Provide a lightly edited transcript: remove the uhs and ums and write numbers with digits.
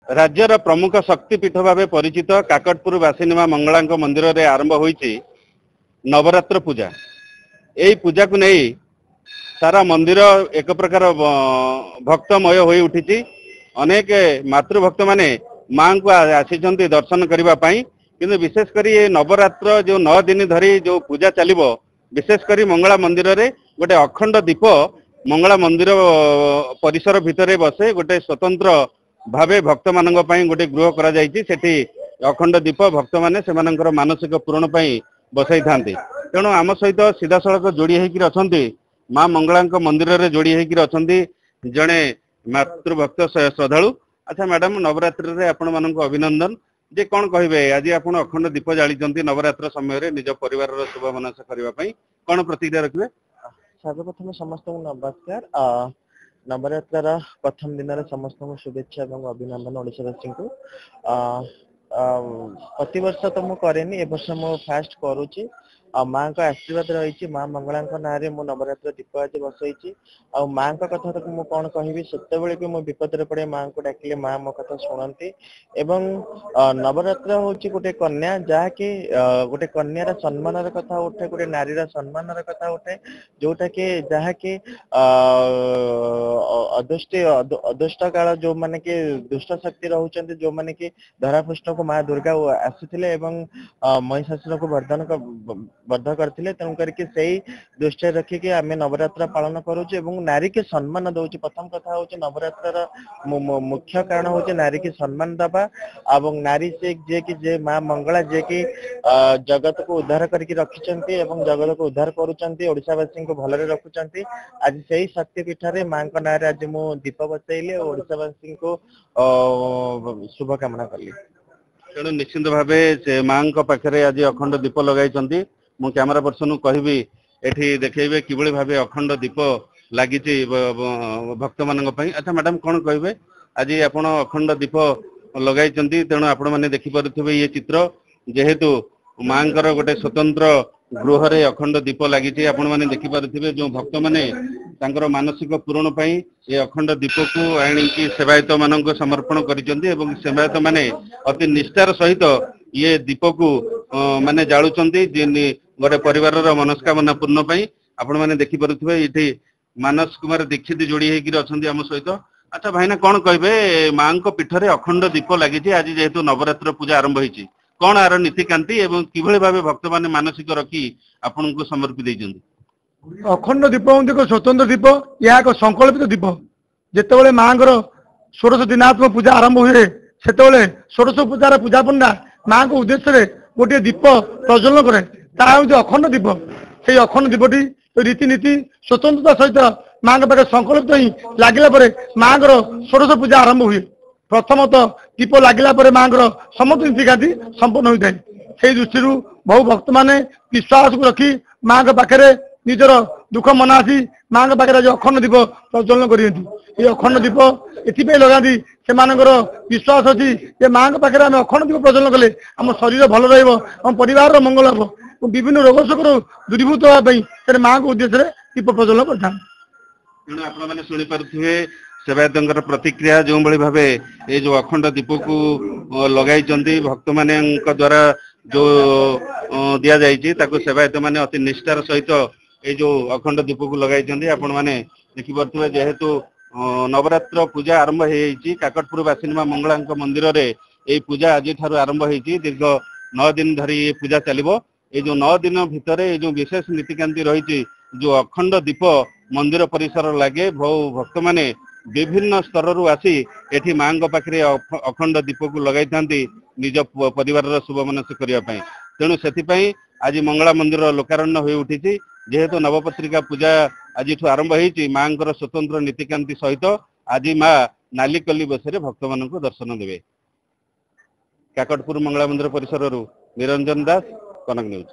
राज्यर प्रमुख शक्तिपीठ भाव परिचित काकटपुर बासिनी मंगला मंदिर में आरंभ होईची नवरात्र पूजा। यही पूजा को नहीं सारा मंदिर एक प्रकार भक्तमय हो उठी। अनेक मातृभक्त माने माँ को आसी दर्शन करने किंतु विशेषकर ये नवरात्र जो 9 दिन धरी जो पूजा चलिबो विशेषकर मंगला मंदिर रे गोटे अखंड दीप मंगला मंदिर परिसर भितर बसे गोटे स्वतंत्र भावे भक्त मानक गोटे गृह करा जायछि। सेठी अखंड दीप भक्त माने सेमानकर मानसिक पूरण पई बसाई थांती। तेणु आम सहित सीधा सड़क जोड़ी होकर अच्छा माँ मंगला मंदिर रे जोड़ी होकर अच्छा जड़े मातृभक्त श्रद्धालु। अच्छा मैडम नवरात्रि रे आपण मानक अभिनंदन जे कौन कहे आज आप अखंड दीप जाली नवरात्र समय निज परिवार शुभ मनस करने कौन प्रतिक्रिया रखिए? सर्वप्रथम समस्त नमस्कार। नवरात्र प्रथम दिन समस्त शुभेच्छा और अभिनंदन ओडिशावासी को। प्रति वर्ष तो मुझे कैनि ए वर्ष मु फास्ट करुच्ची माँ का आशीर्वाद रही। माँ मंगला ना मु नवरात्र दीप आज बसई आ माँ का कथा तो मुझे कौन कहि से भी मुझे विपद पड़े माँ को डाकिले माँ मो कथा शुणती। एवं नवरात्र हूँ गोटे कन्या जहाँकि गोटे कन्यार सम्मान कथा उठे गोटे नारीर सम्मान कथा उठे जोटा कि जहाँकि अदुष्ट काल जो माने कि दुष्ट शक्ति रोचंती जो माने कि धरापृष्ठ को माँ दुर्गा आसुथिले एवं महिषासुर को बद्ध करथिले। तेणु करके सही दृष्टि रखिकी आम नवरात्र पालन करुचे एवं नारी के सम्मान दउची। प्रथम कथा होची नवरात्र मुख्य कारण होची नारी के सम्मान दबा एवं नारी से जे कि जे माँ मंगला जे कि जगत को उद्धार करके रखिचंती एवं जगत को उद्धार करूचंती ओडिशावासी को भलरे रखुचंती। आज सही शक्ति पीठरे माँ को नारे आज मु दीप बसैले ओडिशावासी को शुभकामना कली। तेणु निश्चिंत भावे से माँ पाखे आज अखंड दीप लगाई मु कैमरा पर्सन कहबी एठी देखेबे किबळे भावे अखंड दीप लगी भक्त मानक पई। अच्छा मैडम कौन कहे आज आपण अखंड दीप लगाई तेणु आपण मैंने देखिपे ये चित्र जेहेतु माँ गोटे स्वतंत्र गृह रे अखंड दीप लगी आपण मैंने देखिपे जो भक्त माने तांकर मानसिक पूरण पई ये अखंड दीप को आनिकी सेवायत मानक समर्पण करिसेंती एवं सेवायत माने अति निष्ठार सहित ये दीप को माने जालुचंती गोटे परिवार मनस्कामना पूर्ण पई। आपण मैंने देखिपे ये मानस कुमार दीक्षित जोड़ी होकर अच्छा आम सहित। अच्छा भाईना कौन कहे माँ पीठरे अखंड दीप लगी आज जेहेतु नवरात्र पूजा आरंभ होती कौन आर नीतिकांति एवं किभଳି भावे भक्त माने मानसिक रखी आपन को समर्पित देइछन्ती? अखंड दीप हूँ स्वतंत्र दीप यह एक संकल्पित दीप जितेबाला माँ षोड़श दिनात्मक पूजा आरंभ हुए से षोड़श पूजार पूजा पंडा माँ को उद्देश्य गोटे दीप प्रज्वलन करे तार अखंड दीप से अखंड दीपटी रीतिनीति स्वतंत्रता सहित माँ के पाखे संकल्पित ही लगे माँ षोड़श पूजा आरंभ हुए। प्रथमतः दीप लगे माँ समस्त नीतिकांति संपन्न होता है। से दृष्टि बहु भक्त माने विश्वास को रखी माँ के पाखे निजर दुख मनासी माँ के पाखे अखंड दीप प्रज्वलन कर अखंड दीप एथि लगाती से विश्वास अच्छी जे माँ के पाखे आम अखंड दीप प्रज्वलन कले आम शरीर भल रम परिवार मंगल हम विभिन्न रोग शोकर दूरीभूत होगापी माँ को उद्देश्य दीप प्रज्वलन कर शुणिपे सेवायतर प्रतिक्रिया जो भाव ये जो अखंड दीप को लगाई भक्त मान द्वारा जो दि जाती सेवायत मैंने अति निष्ठार सहित ये जो अखंड दीप को लगाई आपण मैंने देखिपे जेहेतु नवरात्र पूजा आरंभ हो काकटपुर बासिनी मंगला मंदिर रे ये पूजा आज आरंभ होती दीर्घ 9 दिन धरी ये पूजा चलो। ये जो 9 दिन भितर ये जो विशेष नीतिकांति रही जो अखंड दीप मंदिर परिसर लगे बहु भक्त माने विभिन्न स्तर आसी एठी माँ पाखे अखंड दीप को लगाई था निज परिवार शुभ मनस करने। तेणु से आज मंगला मंदिर लोकारण्य हो उठी जेहेतु नवपत्रिका पूजा आज आरंभ होती माँ स्वतंत्र नीतिकांति सहित आज माँ नालिकली बसरे भक्त मान दर्शन देवे। काकटपुर मंगला मंदिर परिसर निरंजन दास, कनक न्यूज।